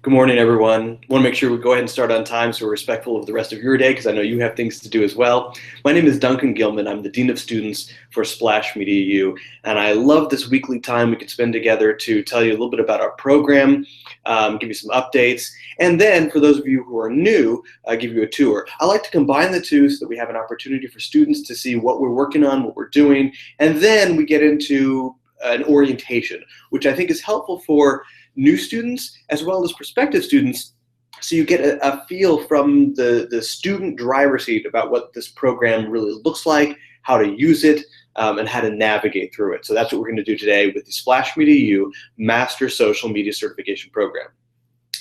Good morning, everyone. Want to make sure we go ahead and start on time so we're respectful of the rest of your day because I know you have things to do as well. My name is Duncan Gilman. I'm the Dean of Students for Splash Media U, and I love this weekly time we could spend together to tell you a little bit about our program, give you some updates, and then for those of you who are new, give you a tour. I like to combine the two so that we have an opportunity for students to see what we're working on, what we're doing, and then we get into an orientation, which I think is helpful for new students as well as prospective students, so you get a feel from the student driver's seat about what this program really looks like, how to use it, and how to navigate through it. So that's what we're going to do today with the Splash Media U Master Social Media Certification Program.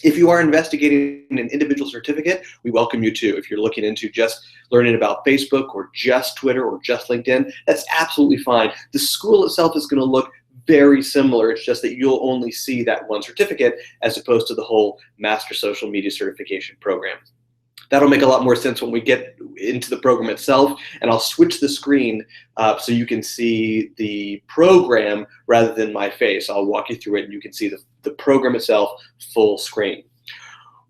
If you are investigating an individual certificate, we welcome you too. If you're looking into just learning about Facebook or just Twitter or just LinkedIn, that's absolutely fine. The school itself is going to look very similar. It's just that you'll only see that one certificate as opposed to the whole Master Social Media Certification Program. That'll make a lot more sense when we get into the program itself, and I'll switch the screen so you can see the program rather than my face. I'll walk you through it and you can see the program itself full screen.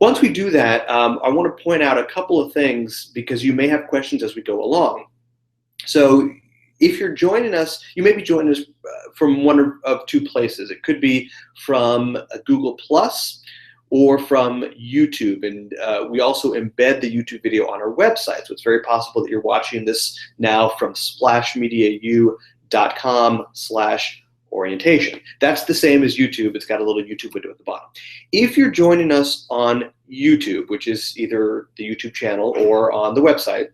Once we do that, I want to point out a couple of things because you may have questions as we go along. So if you're joining us, you may be joining us from one of two places. It could be from Google Plus or from YouTube, and we also embed the YouTube video on our website, so it's very possible that you're watching this now from splashmediau.com/orientation. That's the same as YouTube. It's got a little YouTube window at the bottom. If you're joining us on YouTube, which is either the YouTube channel or on the website,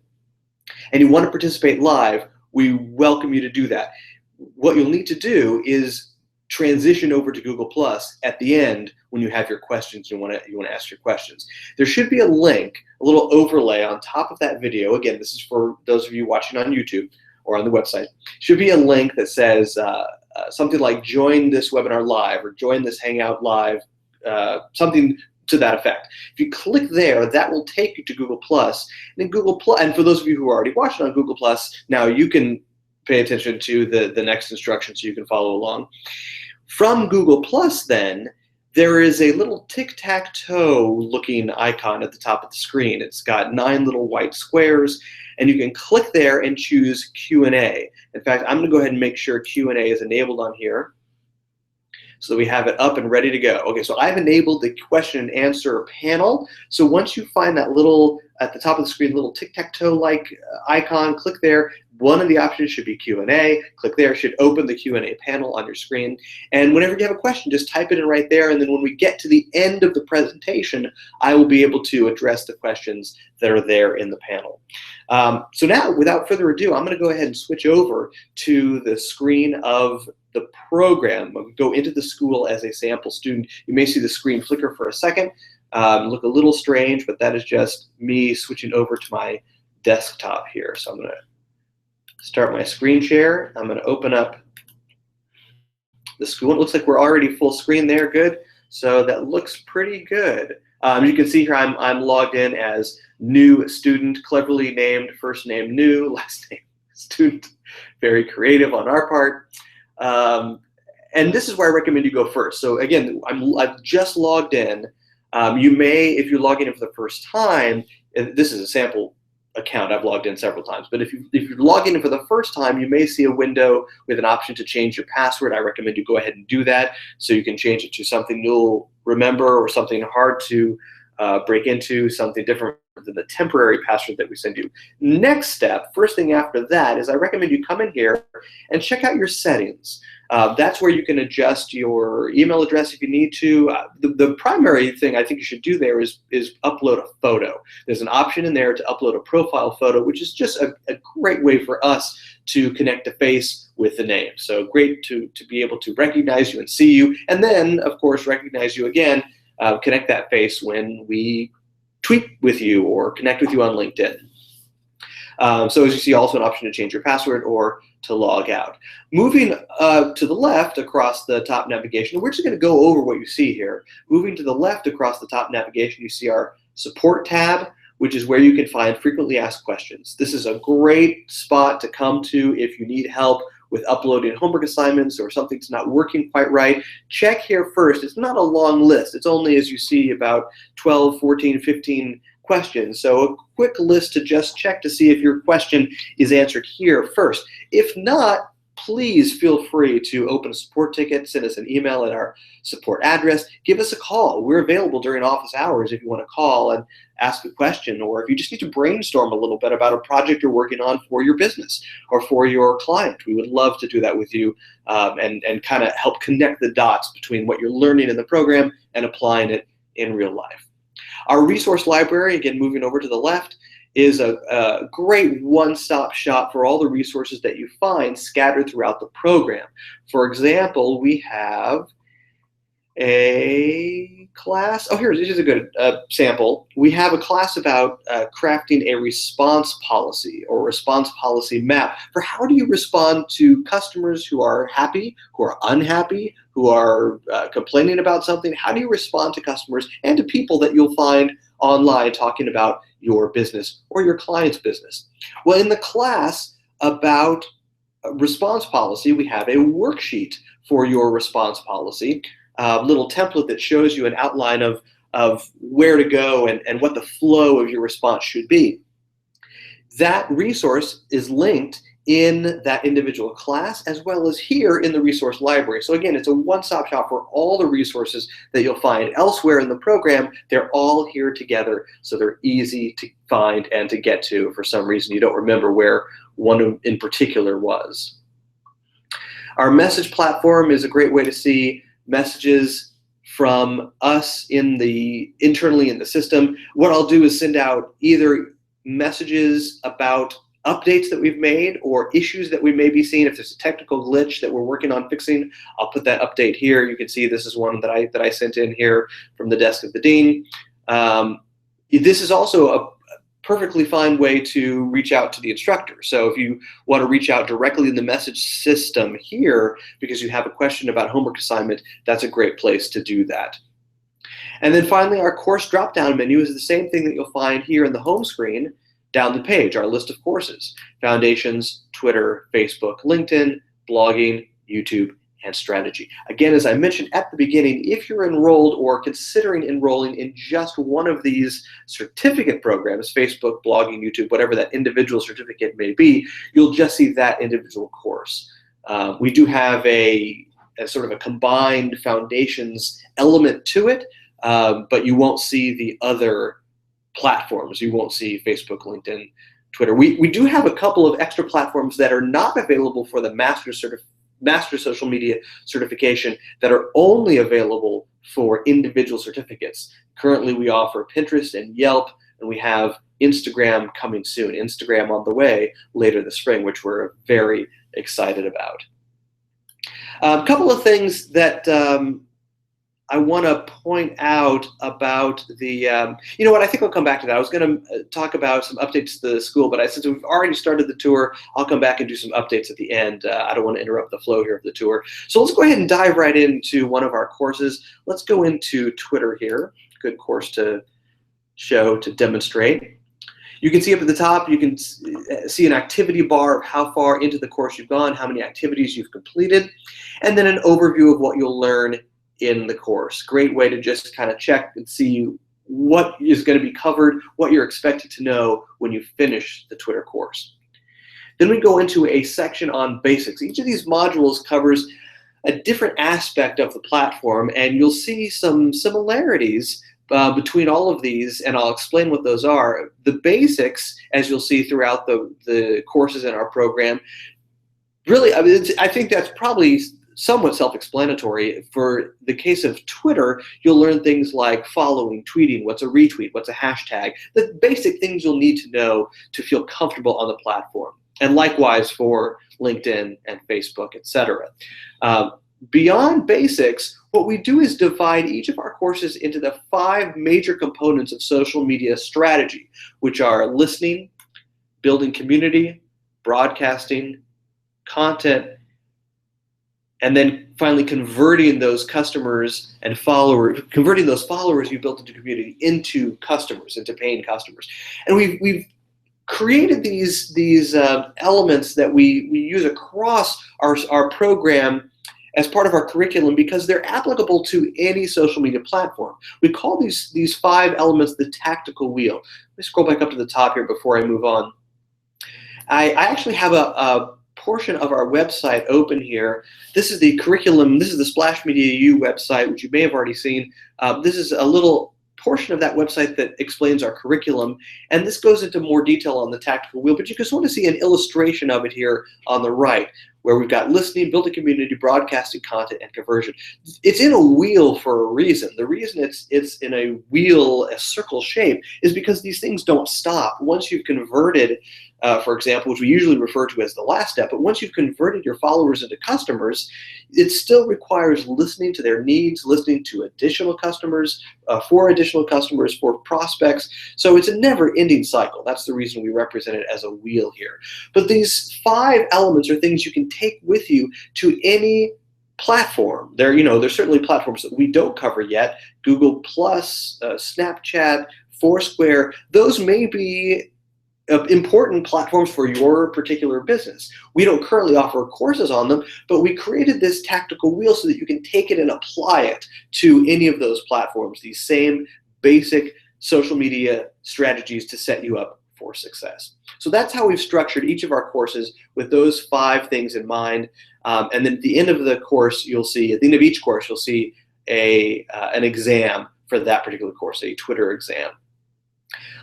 and you want to participate live, we welcome you to do that. What you'll need to do is transition over to Google Plus at the end when you have your questions. You want to ask your questions. There should be a link, a little overlay on top of that video. Again, this is for those of you watching on YouTube or on the website. Should be a link that says something like "Join this webinar live" or "Join this Hangout live," something to that effect. If you click there, that will take you to Google Plus. And in Google Plus, and for those of you who are already watching on Google Plus, now you can pay attention to the next instruction so you can follow along. From Google Plus, then, there is a little tic-tac-toe looking icon at the top of the screen. It's got 9 little white squares, and you can click there and choose Q&A. In fact, I'm going to go ahead and make sure Q&A is enabled on here, so that we have it up and ready to go. Okay, so I've enabled the question and answer panel. So once you find that little, at the top of the screen, little tic-tac-toe-like icon, click there. One of the options should be Q&A. Click there, it should open the Q&A panel on your screen. And whenever you have a question, just type it in right there, and then when we get to the end of the presentation, I will be able to address the questions that are there in the panel. So now, without further ado, I'm gonna go ahead and switch over to the screen of the program. I'll go into the school as a sample student. You may see the screen flicker for a second, look a little strange, but that is just me switching over to my desktop here. So I'm gonna start my screen share. I'm gonna open up the school. It looks like we're already full screen there, good. So that looks pretty good. You can see here I'm logged in as new student, cleverly named, first name new, last name student. Very creative on our part. And this is where I recommend you go first. So again, I've just logged in. You may, if you're logging in for the first time, this is a sample account, I've logged in several times, but if you're logging in for the first time, you may see a window with an option to change your password. I recommend you go ahead and do that so you can change it to something you'll remember or something hard to break into, something different than the temporary password that we send you. Next step, first thing after that, is I recommend you come in here and check out your settings. That's where you can adjust your email address if you need to. The primary thing I think you should do there is upload a photo. There's an option in there to upload a profile photo, which is just a great way for us to connect a face with the name. So great to be able to recognize you and see you, and then, of course, recognize you again, connect that face when we tweet with you or connect with you on LinkedIn. So as you see, also an option to change your password or to log out. Moving to the left across the top navigation, we're just going to go over what you see here. Moving to the left across the top navigation, you see our support tab, which is where you can find frequently asked questions. This is a great spot to come to if you need help with uploading homework assignments or something's not working quite right, check here first. It's not a long list. It's only, as you see, about 12, 14, 15 questions. So a quick list to just check to see if your question is answered here first. If not, please feel free to open a support ticket, send us an email at our support address, give us a call. We're available during office hours if you want to call and ask a question, or if you just need to brainstorm a little bit about a project you're working on for your business or for your client. We would love to do that with you and kind of help connect the dots between what you're learning in the program and applying it in real life. Our resource library, again, moving over to the left, is a great one-stop shop for all the resources that you find scattered throughout the program. For example, we have a class, here's a good sample. We have a class about crafting a response policy or response policy map for how do you respond to customers who are happy, who are unhappy, who are complaining about something. How do you respond to customers and to people that you'll find online talking about your business or your client's business? Well, in the class about response policy, we have a worksheet for your response policy, a little template that shows you an outline of where to go and what the flow of your response should be. That resource is linked in that individual class as well as here in the resource library. So again, it's a one-stop shop for all the resources that you'll find elsewhere in the program. They're all here together, so they're easy to find and to get to if for some reason you don't remember where one in particular was. Our message platform is a great way to see messages from us internally in the system. What I'll do is send out either messages about updates that we've made or issues that we may be seeing. If there's a technical glitch that we're working on fixing, I'll put that update here. You can see this is one that I sent in here from the desk of the dean. This is also a perfectly fine way to reach out to the instructor. So if you want to reach out directly in the message system here because you have a question about homework assignment, that's a great place to do that. And then finally, our course drop-down menu is the same thing that you'll find here in the home screen down the page, our list of courses: Foundations, Twitter, Facebook, LinkedIn, blogging, YouTube, and strategy. Again, as I mentioned at the beginning, if you're enrolled or considering enrolling in just one of these certificate programs, Facebook, blogging, YouTube, whatever that individual certificate may be, you'll just see that individual course. We do have a sort of a combined Foundations element to it, but you won't see the other platforms. You won't see Facebook, LinkedIn, Twitter. We do have a couple of extra platforms that are not available for the Master Social Media certification that are only available for individual certificates. Currently, we offer Pinterest and Yelp, and we have Instagram coming soon. Instagram on the way later this spring, which we're very excited about. A couple of things that I want to point out about the, you know what, I think I'll come back to that. I was going to talk about some updates to the school, but since we've already started the tour, I'll come back and do some updates at the end. I don't want to interrupt the flow here of the tour. So let's go ahead and dive right into one of our courses. Let's go into Twitter here. Good course to show, to demonstrate. You can see up at the top, you can see an activity bar of how far into the course you've gone, how many activities you've completed, and then an overview of what you'll learn in the course. Great way to just kind of check and see what is going to be covered, what you're expected to know when you finish the Twitter course. Then we go into a section on basics. Each of these modules covers a different aspect of the platform, and you'll see some similarities between all of these, and I'll explain what those are. The basics, as you'll see throughout the courses in our program, really, I think that's probably somewhat self-explanatory. For the case of Twitter, you'll learn things like following, tweeting, what's a retweet, what's a hashtag, the basic things you'll need to know to feel comfortable on the platform. And likewise for LinkedIn and Facebook, etc. Beyond basics, what we do is divide each of our courses into the 5 major components of social media strategy, which are listening, building community, broadcasting, content, and then finally converting those customers and followers, converting those followers you built into community into customers, into paying customers. And we've created these elements that we use across our program as part of our curriculum because they're applicable to any social media platform. We call these 5 elements the tactical wheel. Let me scroll back up to the top here before I move on. I actually have a portion of our website open here. This is the curriculum. This is the Splash Media U website, which you may have already seen. This is a little portion of that website that explains our curriculum, and this goes into more detail on the tactical wheel, but you just want to see an illustration of it here on the right, where we've got listening, building community, broadcasting content, and conversion. It's in a wheel for a reason. The reason it's in a wheel, a circle shape, is because these things don't stop. Once you've converted, for example, which we usually refer to as the last step, but once you've converted your followers into customers, it still requires listening to their needs, listening to additional customers, for additional customers, for prospects. So it's a never-ending cycle. That's the reason we represent it as a wheel here. But these 5 elements are things you can take with you to any platform. There's certainly platforms that we don't cover yet. Google Plus, Snapchat, Foursquare, those may be important platforms for your particular business. We don't currently offer courses on them, but we created this tactical wheel so that you can take it and apply it to any of those platforms, these same basic social media strategies to set you up for success. So that's how we've structured each of our courses, with those 5 things in mind. And then at the end of the course, at the end of each course, you'll see an exam for that particular course, a Twitter exam.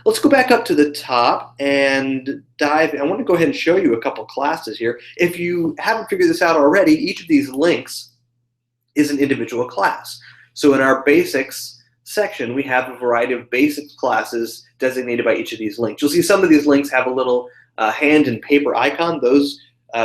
Let's go back up to the top and dive. I want to go ahead and show you a couple classes here. If you haven't figured this out already, each of these links is an individual class. So in our basics section, we have a variety of basics classes designated by each of these links. You'll see some of these links have a little hand and paper icon. Those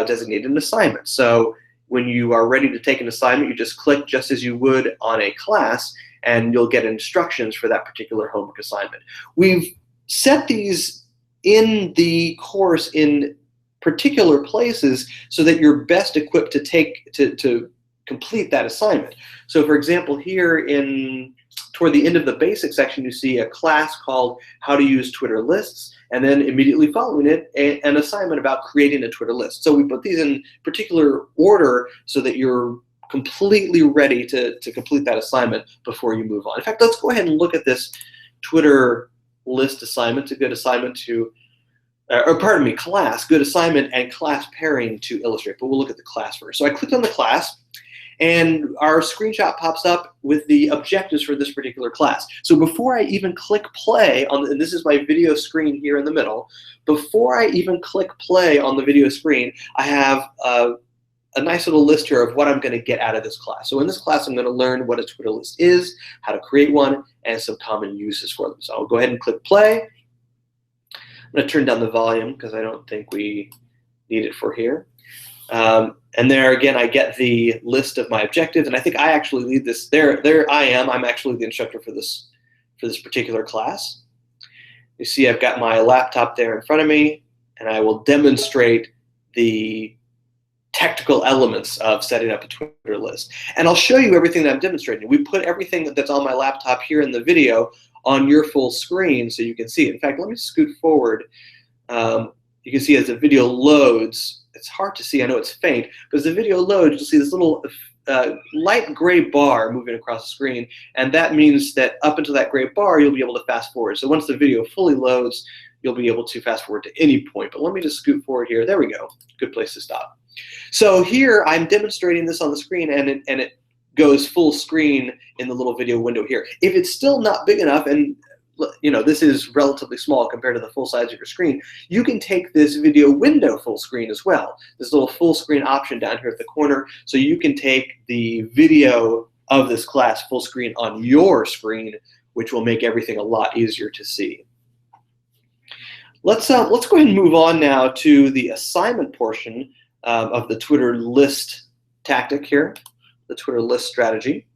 designate an assignment. So when you are ready to take an assignment, you just click just as you would on a class, and you'll get instructions for that particular homework assignment. We've set these in the course in particular places so that you're best equipped to complete that assignment. So for example, here toward the end of the basic section, you see a class called How to Use Twitter Lists, and then immediately following it, an assignment about creating a Twitter list. So we put these in particular order so that you're completely ready to complete that assignment before you move on. In fact, let's go ahead and look at this Twitter list assignment. It's a good assignment class, good assignment and class pairing to illustrate, but we'll look at the class first. So I clicked on the class, and our screenshot pops up with the objectives for this particular class. So before I even click play and this is my video screen here in the middle, before I even click play on the video screen, I have a nice little list here of what I'm going to get out of this class. So in this class, I'm going to learn what a Twitter list is, how to create one, and some common uses for them. So I'll go ahead and click play. I'm going to turn down the volume because I don't think we need it for here. And there again, I get the list of my objectives, and I think I actually lead this. There I am. I'm actually the instructor for this particular class. You see, I've got my laptop there in front of me, and I will demonstrate the technical elements of setting up a Twitter list. And I'll show you everything that I'm demonstrating. We put everything that's on my laptop here in the video on your full screen so you can see it. In fact, let me scoot forward. You can see as the video loads, it's hard to see, I know it's faint, but as the video loads, you'll see this little light gray bar moving across the screen, and that means that up until that gray bar, you'll be able to fast forward. So once the video fully loads, you'll be able to fast forward to any point. But let me just scoot forward here. There we go. Good place to stop. So here I'm demonstrating this on the screen, and it goes full screen in the little video window here. If it's still not big enough, and this is relatively small compared to the full size of your screen, you can take this video window full screen as well. This little full screen option down here at the corner, so you can take the video of this class full screen on your screen, which will make everything a lot easier to see. Let's go ahead and move on now to the assignment portion of the Twitter list tactic here, the Twitter list strategy.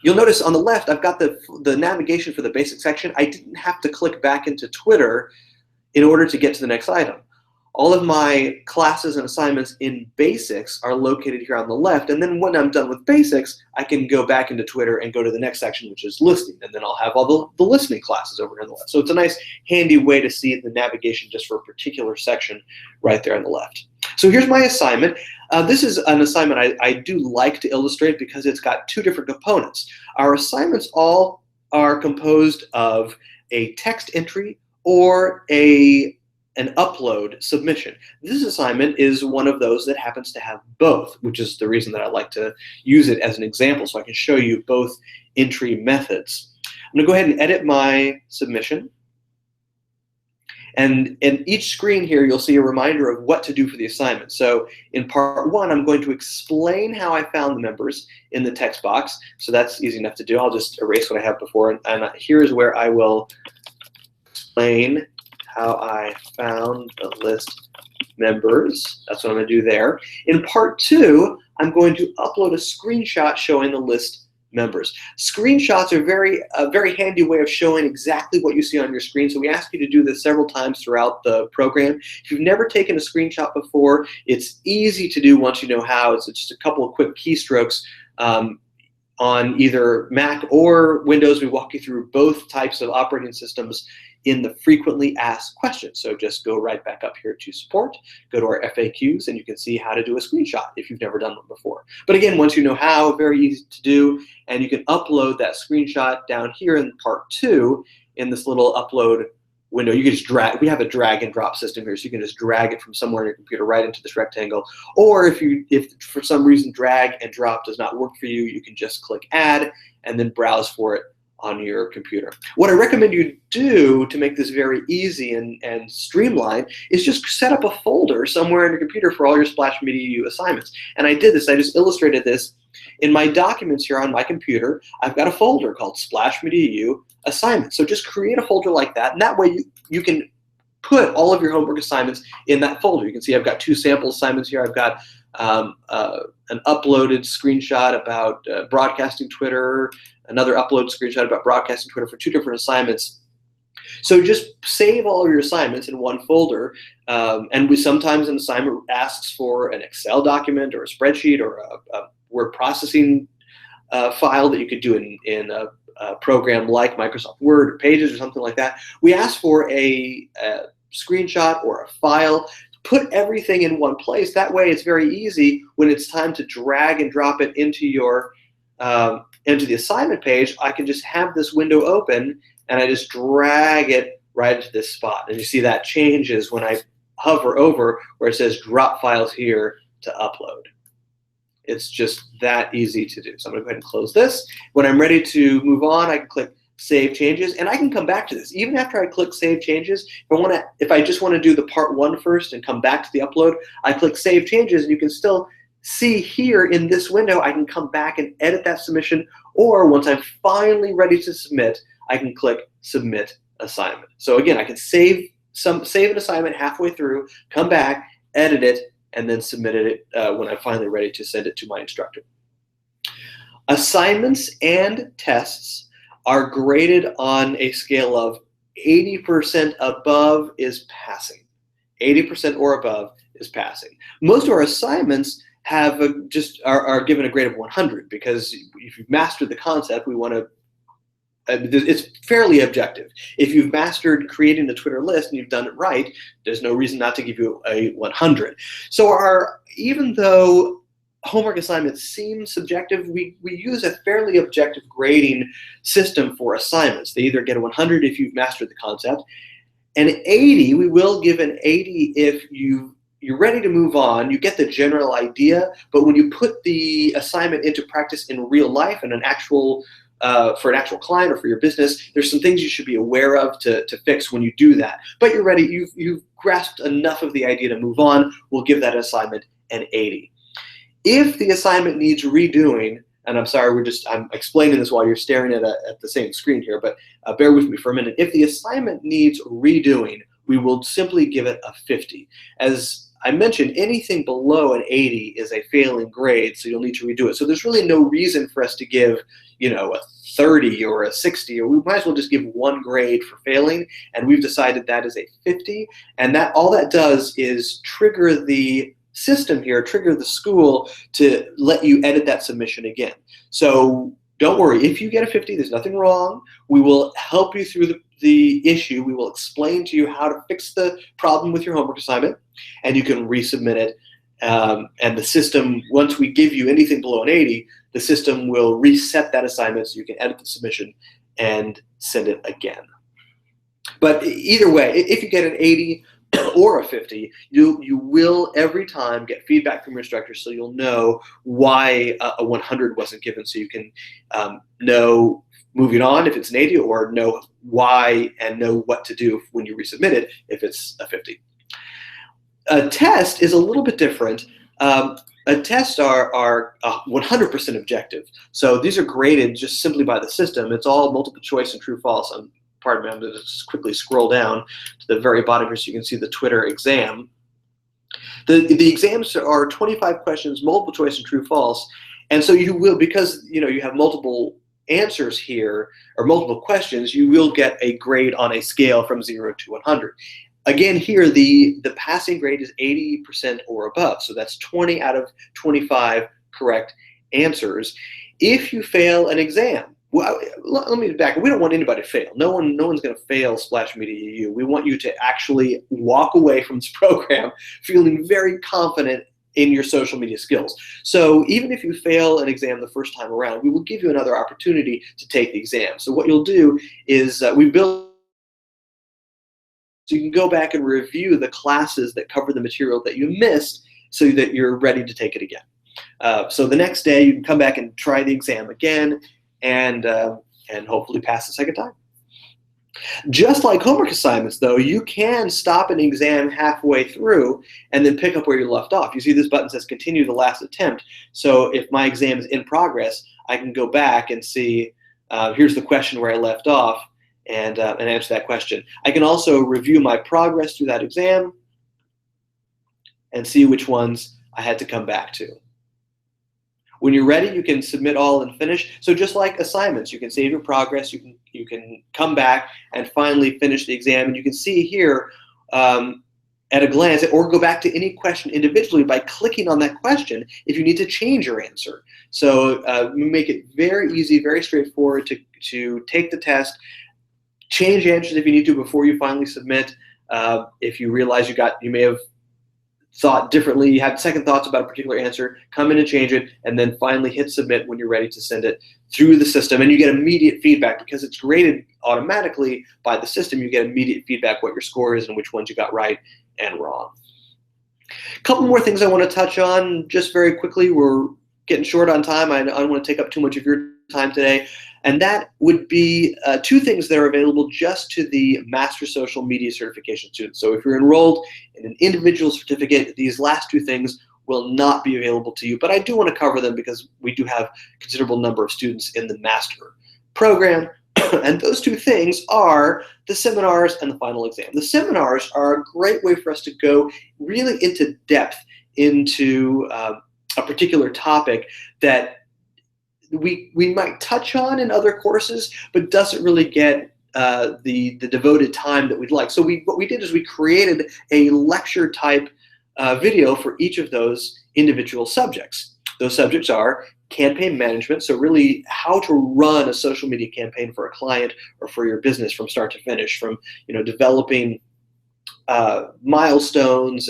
You'll notice on the left, I've got the navigation for the basic section. I didn't have to click back into Twitter in order to get to the next item. All of my classes and assignments in basics are located here on the left, and then when I'm done with basics, I can go back into Twitter and go to the next section, which is listening, and then I'll have all the listening classes over here on the left. So it's a nice, handy way to see the navigation just for a particular section right there on the left. So here's my assignment. This is an assignment I do like to illustrate because it's got two different components. Our assignments all are composed of a text entry or an upload submission. This assignment is one of those that happens to have both, which is the reason that I like to use it as an example so I can show you both entry methods. I'm gonna go ahead and edit my submission. And in each screen here, you'll see a reminder of what to do for the assignment. So in part one, I'm going to explain how I found the members in the text box. So that's easy enough to do. I'll just erase what I have before. And here's where I will explain how I found the list members. That's what I'm going to do there. In part two, I'm going to upload a screenshot showing the list members. Screenshots are a very handy way of showing exactly what you see on your screen. So we ask you to do this several times throughout the program. If you've never taken a screenshot before, it's easy to do once you know how. It's just a couple of quick keystrokes. On either Mac or Windows, we walk you through both types of operating systems in the frequently asked questions. So just go right back up here to support, go to our FAQs, and you can see how to do a screenshot if you've never done one before. But again, once you know how, very easy to do, and you can upload that screenshot down here in part two in this little upload window. You can just drag, we have a drag and drop system here, so you can just drag it from somewhere in your computer right into this rectangle. Or if for some reason drag and drop does not work for you, you can just click add and then browse for it on your computer. What I recommend you do to make this very easy and streamlined is just set up a folder somewhere on your computer for all your Splash Media U assignments. And I did this, I just illustrated this. In my documents here on my computer, I've got a folder called Splash Media U Assignments. So just create a folder like that, and that way you can put all of your homework assignments in that folder. You can see I've got two sample assignments here. I've got an uploaded screenshot about broadcasting Twitter, another upload screenshot about broadcasting Twitter for two different assignments. So just save all of your assignments in one folder, and sometimes an assignment asks for an Excel document or a spreadsheet or a word processing file that you could do in a program like Microsoft Word or Pages or something like that. We ask for a screenshot or a file. Put everything in one place. That way it's very easy when it's time to drag and drop it into your into the assignment page. I can just have this window open and I just drag it right into this spot. And you see that changes when I hover over where it says drop files here to upload. It's just that easy to do. So I'm going to go ahead and close this. When I'm ready to move on, I can click Save Changes, and I can come back to this. Even after I click Save Changes, if I just want to do the part one first and come back to the upload, I click Save Changes, and you can still see here in this window, I can come back and edit that submission, or once I'm finally ready to submit, I can click Submit Assignment. So again, I can save an assignment halfway through, come back, edit it, and then submit it when I'm finally ready to send it to my instructor. Assignments and tests are graded on a scale of 80% above is passing. 80% or above is passing. Most of our assignments have are given a grade of 100 because if you've mastered the concept, we want to. It's fairly objective. If you've mastered creating a Twitter list and you've done it right, there's no reason not to give you a 100. So even though homework assignments seem subjective, we use a fairly objective grading system for assignments. They either get a 100 if you've mastered the concept, and 80, we will give an 80 if you're ready to move on, you get the general idea, but when you put the assignment into practice in real life and for an actual client or for your business, there's some things you should be aware of to fix when you do that. But you're ready, you've grasped enough of the idea to move on, we'll give that assignment an 80. If the assignment needs redoing, and I'm sorry, I'm explaining this while you're staring at the same screen here, but bear with me for a minute. If the assignment needs redoing, we will simply give it a 50. As I mentioned anything below an 80 is a failing grade, so you'll need to redo it. So there's really no reason for us to give, a 30 or a 60, or we might as well just give one grade for failing, and we've decided that is a 50, and that all that does is trigger the system here, trigger the school to let you edit that submission again. So don't worry, if you get a 50, there's nothing wrong. We will help you through the issue. We will explain to you how to fix the problem with your homework assignment, and you can resubmit it. And the system, once we give you anything below an 80, the system will reset that assignment so you can edit the submission and send it again. But either way, if you get an 80 or a 50, you will every time get feedback from your instructor, so you'll know why a 100 wasn't given, so you can know moving on if it's an 80, or know why and know what to do when you resubmit it if it's a 50. A test is a little bit different. A test are 100% objective. So these are graded just simply by the system. It's all multiple choice and true false. Pardon me, I'm going to just quickly scroll down to the very bottom here so you can see the Twitter exam. The exams are 25 questions, multiple choice and true false. And so you will, because you have multiple answers here, or multiple questions, you will get a grade on a scale from 0 to 100. Again, here the passing grade is 80% or above, so that's 20 out of 25 correct answers. If you fail an exam, well, let me back. We don't want anybody to fail. No one's going to fail Splash Media EU. We want you to actually walk away from this program feeling very confident in your social media skills. So even if you fail an exam the first time around, we will give you another opportunity to take the exam. So what you'll do is we build. So you can go back and review the classes that cover the material that you missed so that you're ready to take it again. So the next day you can come back and try the exam again and hopefully pass the second time. Just like homework assignments, though, you can stop an exam halfway through and then pick up where you left off. You see this button says continue the last attempt. So if my exam is in progress, I can go back and see, here's the question where I left off, and answer that question. I can also review my progress through that exam and see which ones I had to come back to. When you're ready, you can submit all and finish. So just like assignments, you can save your progress, you can come back and finally finish the exam, and you can see here at a glance, or go back to any question individually by clicking on that question if you need to change your answer. So we make it very easy, very straightforward to take the test, change answers if you need to before you finally submit. If you realize you may have thought differently, you had second thoughts about a particular answer, come in and change it, and then finally hit submit when you're ready to send it through the system. And you get immediate feedback because it's graded automatically by the system. You get immediate feedback what your score is and which ones you got right and wrong. A couple more things I want to touch on just very quickly. We're getting short on time. I don't want to take up too much of your time today. And that would be two things that are available just to the Master Social Media Certification students. So if you're enrolled in an individual certificate, these last two things will not be available to you. But I do want to cover them because we do have a considerable number of students in the Master program. And those two things are the seminars and the final exam. The seminars are a great way for us to go really into depth into a particular topic that we might touch on in other courses, but doesn't really get the devoted time that we'd like. So what we did is we created a lecture type video for each of those individual subjects. Those subjects are campaign management, so really how to run a social media campaign for a client or for your business from start to finish, from developing milestones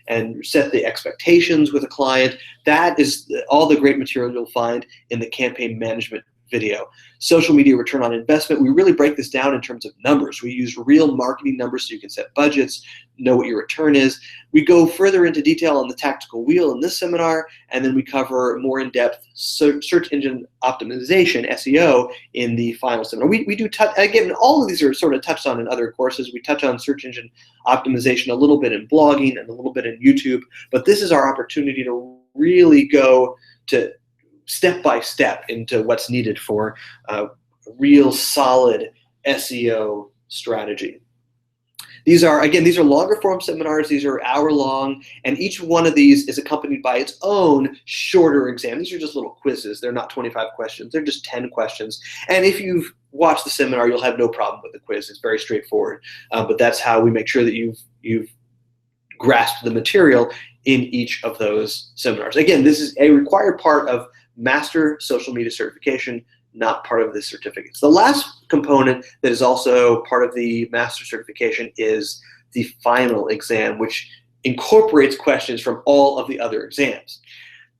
and set the expectations with a client. That is all the great material you'll find in the campaign management video. Social media return on investment, we really break this down in terms of numbers. We use real marketing numbers so you can set budgets, know what your return is. We go further into detail on the tactical wheel in this seminar, and then we cover more in-depth search engine optimization, SEO, in the final seminar. We do touch, again, all of these are sort of touched on in other courses. We touch on search engine optimization a little bit in blogging and a little bit in YouTube, but this is our opportunity to really go to step by step into what's needed for a real solid SEO strategy. These are longer form seminars. These are hour long, and each one of these is accompanied by its own shorter exam. These are just little quizzes. They're not 25 questions. They're just 10 questions. And if you've watched the seminar, you'll have no problem with the quiz. It's very straightforward. But that's how we make sure that you've grasped the material in each of those seminars. Again, this is a required part of Master Social Media Certification, not part of the certificates. The last component that is also part of the Master Certification is the final exam, which incorporates questions from all of the other exams.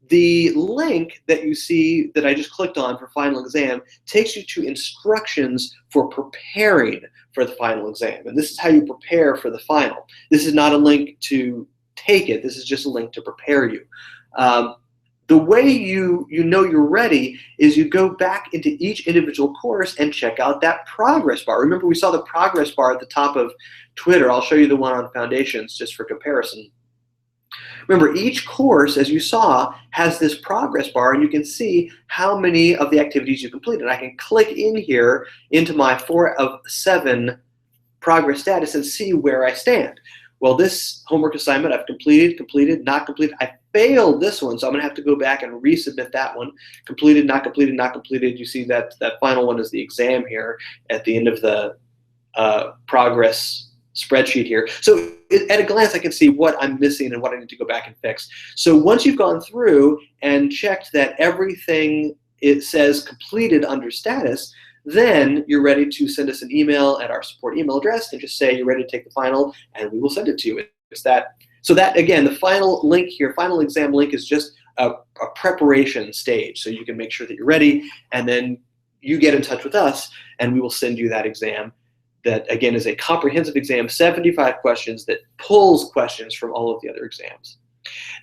The link that you see that I just clicked on for final exam takes you to instructions for preparing for the final exam. And this is how you prepare for the final. This is not a link to take it. This is just a link to prepare you. The way you know you're ready is you go back into each individual course and check out that progress bar. Remember, we saw the progress bar at the top of Twitter. I'll show you the one on Foundations just for comparison. Remember, each course, as you saw, has this progress bar, and you can see how many of the activities you completed. I can click in here into my 4 of 7 progress status and see where I stand. Well, this homework assignment I've completed, not completed. I failed this one, so I'm going to have to go back and resubmit that one. Completed, not completed, not completed. You see that final one is the exam here at the end of the progress spreadsheet here. So at a glance, I can see what I'm missing and what I need to go back and fix. So once you've gone through and checked that everything it says completed under status, then you're ready to send us an email at our support email address and just say you're ready to take the final, and we will send it to you. It's that. So that, again, the final link here, final exam link, is just a preparation stage. So you can make sure that you're ready, and then you get in touch with us, and we will send you that exam. That, again, is a comprehensive exam, 75 questions that pulls questions from all of the other exams.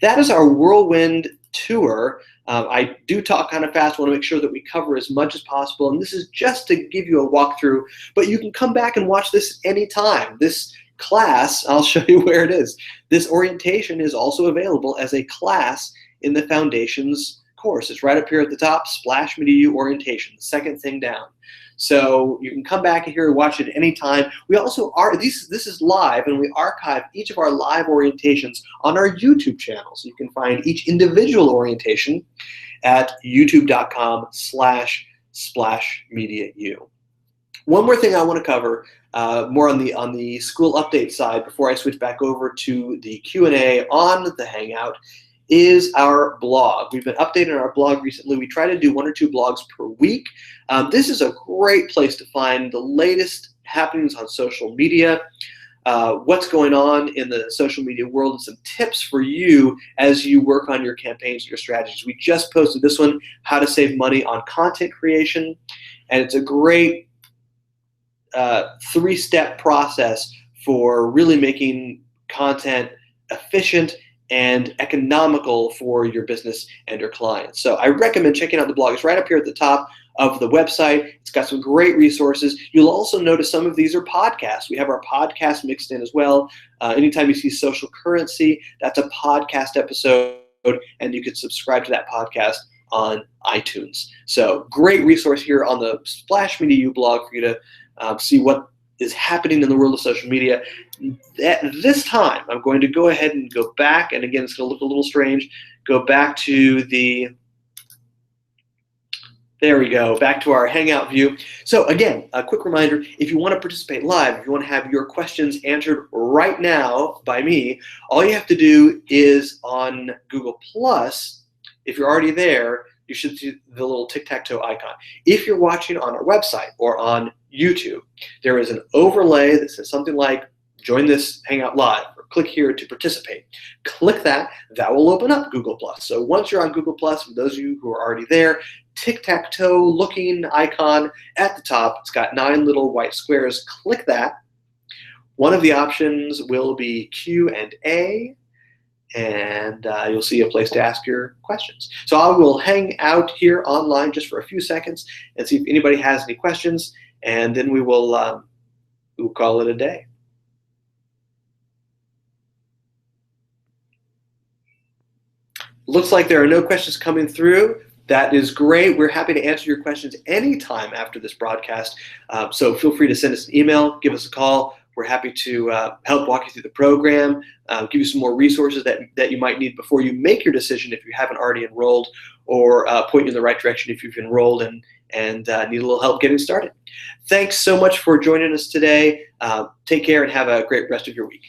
That is our whirlwind tour. I do talk kind of fast. I want to make sure that we cover as much as possible. And this is just to give you a walkthrough, but you can come back and watch this anytime. This class, I'll show you where it is. This orientation is also available as a class in the Foundations course. It's right up here at the top, Splash Media U Orientation, the second thing down. So you can come back here and watch it anytime. We also are, this is live, and we archive each of our live orientations on our YouTube channel. So you can find each individual orientation at youtube.com/splashmediau. One more thing I want to cover, more on the school update side before I switch back over to the Q&A on the Hangout, is our blog. We've been updating our blog recently. We try to do 1 or 2 blogs per week. This is a great place to find the latest happenings on social media, what's going on in the social media world, and some tips for you as you work on your campaigns and your strategies. We just posted this one, How to Save Money on Content Creation, and it's a great 3-step process for really making content efficient and economical for your business and your clients. So I recommend checking out the blog. It's right up here at the top of the website. It's got some great resources. You'll also notice some of these are podcasts. We have our podcast mixed in as well. Anytime you see social currency, that's a podcast episode, and you can subscribe to that podcast on iTunes. So great resource here on the Splash Media U blog for you to see what is happening in the world of social media. At this time, I'm going to go ahead and go back, and again, it's going to look a little strange, go back to the, there we go, back to our Hangout view. So again, a quick reminder, if you want to participate live, if you want to have your questions answered right now by me, all you have to do is on Google+, if you're already there, you should see the little tic-tac-toe icon. If you're watching on our website or on YouTube, there is an overlay that says something like, join this Hangout live, or click here to participate. Click that, that will open up Google+. So once you're on Google+, for those of you who are already there, tic-tac-toe looking icon at the top, it's got 9 little white squares. Click that. One of the options will be Q&A, and you'll see a place to ask your questions. So I will hang out here online just for a few seconds and see if anybody has any questions, and then we will we'll call it a day. Looks like there are no questions coming through. That is great. We're happy to answer your questions anytime after this broadcast. So feel free to send us an email, give us a call. We're happy to help walk you through the program, give you some more resources that you might need before you make your decision if you haven't already enrolled, or point you in the right direction if you've enrolled and need a little help getting started. Thanks so much for joining us today. Take care and have a great rest of your week.